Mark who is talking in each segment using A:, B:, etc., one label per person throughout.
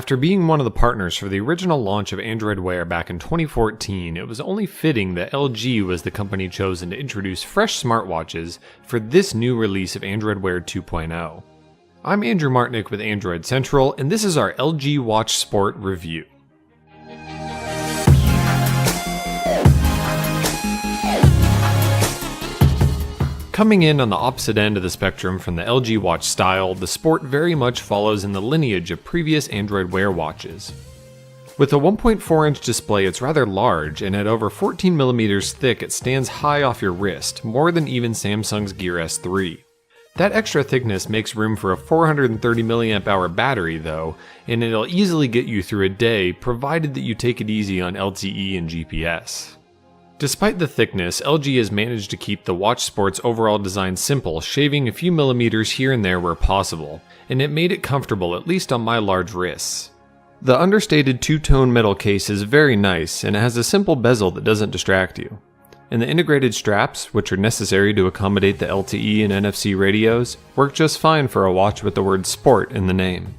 A: After being one of the partners for the original launch of Andrdoi Wear back in 2014, it was only fitting that LG was the company chosen to introduce fresh smartwatches for this new release of Andrdoi Wear 2.0. I'm Andrew Martnick with Android Central, and this is our LG Watch Sport review. Coming in on the opposite end of the spectrum from the LG Watch style, the Sport very much follows in the lineage of previous Android Wear watches. With a 1.4-inch display, it's rather large, and at over 14mm thick, it stands high off your wrist, more than even Samsung's Gear S3. That extra thickness makes room for a 430 mAh battery though, and it'll easily get you through a day, provided that you take it easy on LTE and GPS. Despite the thickness, LG has managed to keep the Watch Sport's overall design simple, shaving a few millimeters here and there where possible, and it made it comfortable at least on my large wrists. The understated two-tone metal case is very nice, and it has a simple bezel that doesn't distract you. And the integrated straps, which are necessary to accommodate the LTE and NFC radios, work just fine for a watch with the word Sport in the name.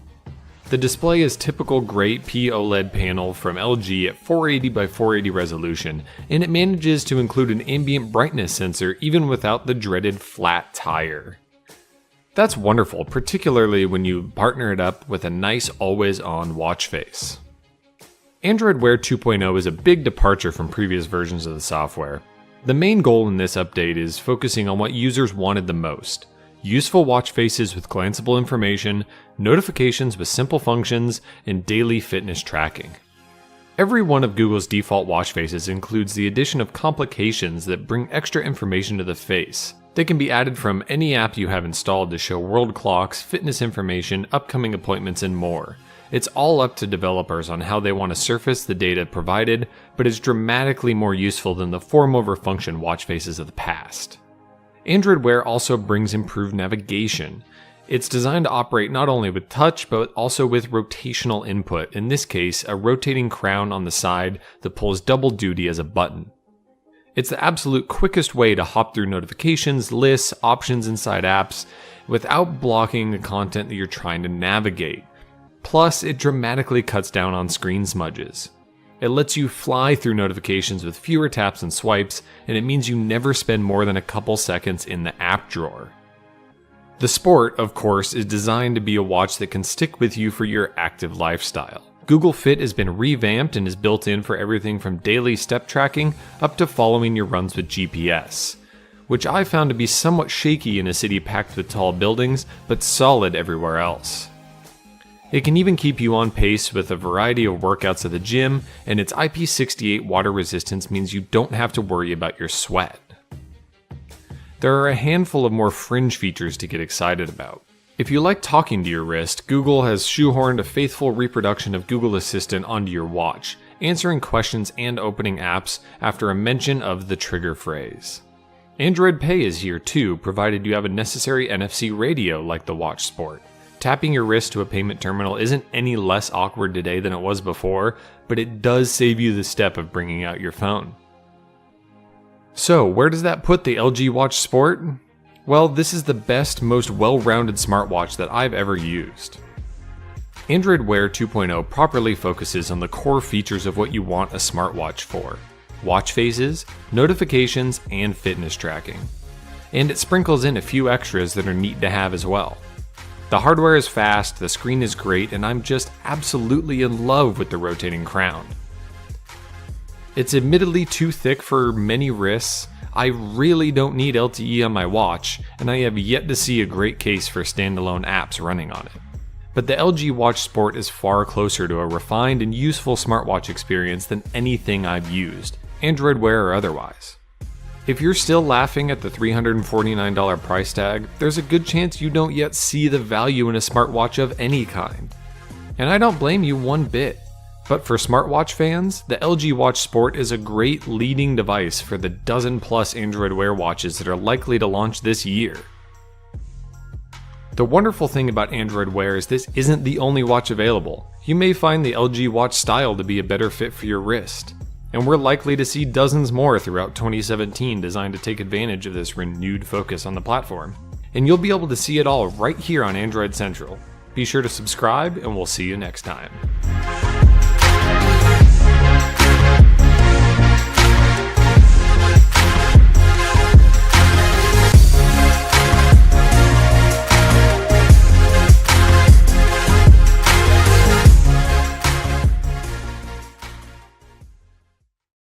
A: The display is typical great OLED panel from LG at 480 by 480 resolution, and it manages to include an ambient brightness sensor even without the dreaded flat tire. That's wonderful, particularly when you partner it up with a nice always-on watch face. Android Wear 2.0 is a big departure from previous versions of the software. The main goal in this update is focusing on what users wanted the most: useful watch faces with glanceable information, notifications with simple functions, and daily fitness tracking. Every one of Google's default watch faces includes the addition of complications that bring extra information to the face. They can be added from any app you have installed to show world clocks, fitness information, upcoming appointments, and more. It's all up to developers on how they want to surface the data provided, but it's dramatically more useful than the form-over-function watch faces of the past. Android Wear also brings improved navigation. It's designed to operate not only with touch, but also with rotational input, in this case, a rotating crown on the side that pulls double duty as a button. It's the absolute quickest way to hop through notifications, lists, options inside apps, without blocking the content that you're trying to navigate. Plus, it dramatically cuts down on screen smudges. It lets you fly through notifications with fewer taps and swipes, and it means you never spend more than a couple seconds in the app drawer. The Sport, of course, is designed to be a watch that can stick with you for your active lifestyle. Google Fit has been revamped and is built in for everything from daily step tracking up to following your runs with GPS, which I found to be somewhat shaky in a city packed with tall buildings, but solid everywhere else. It can even keep you on pace with a variety of workouts at the gym, and its IP68 water resistance means you don't have to worry about your sweat. There are a handful of more fringe features to get excited about. If you like talking to your wrist, Google has shoehorned a faithful reproduction of Google Assistant onto your watch, answering questions and opening apps after a mention of the trigger phrase. Android Pay is here too, provided you have a necessary NFC radio like the Watch Sport. Tapping your wrist to a payment terminal isn't any less awkward today than it was before, but it does save you the step of bringing out your phone. So, where does that put the LG Watch Sport? Well, this is the best, most well-rounded smartwatch that I've ever used. Android Wear 2.0 properly focuses on the core features of what you want a smartwatch for: watch faces, notifications, and fitness tracking. And it sprinkles in a few extras that are neat to have as well. The hardware is fast, the screen is great, and I'm just absolutely in love with the rotating crown. It's admittedly too thick for many wrists. I really don't need LTE on my watch, and I have yet to see a great case for standalone apps running on it. But the LG Watch Sport is far closer to a refined and useful smartwatch experience than anything I've used, Android Wear or otherwise. If you're still laughing at the $349 price tag, there's a good chance you don't yet see the value in a smartwatch of any kind. And I don't blame you one bit. But for smartwatch fans, the LG Watch Sport is a great leading device for the dozen-plus Android Wear watches that are likely to launch this year. The wonderful thing about Android Wear is this isn't the only watch available. You may find the LG Watch style to be a better fit for your wrist. And we're likely to see dozens more throughout 2017 designed to take advantage of this renewed focus on the platform. And you'll be able to see it all right here on Android Central. Be sure to subscribe, and we'll see you next time.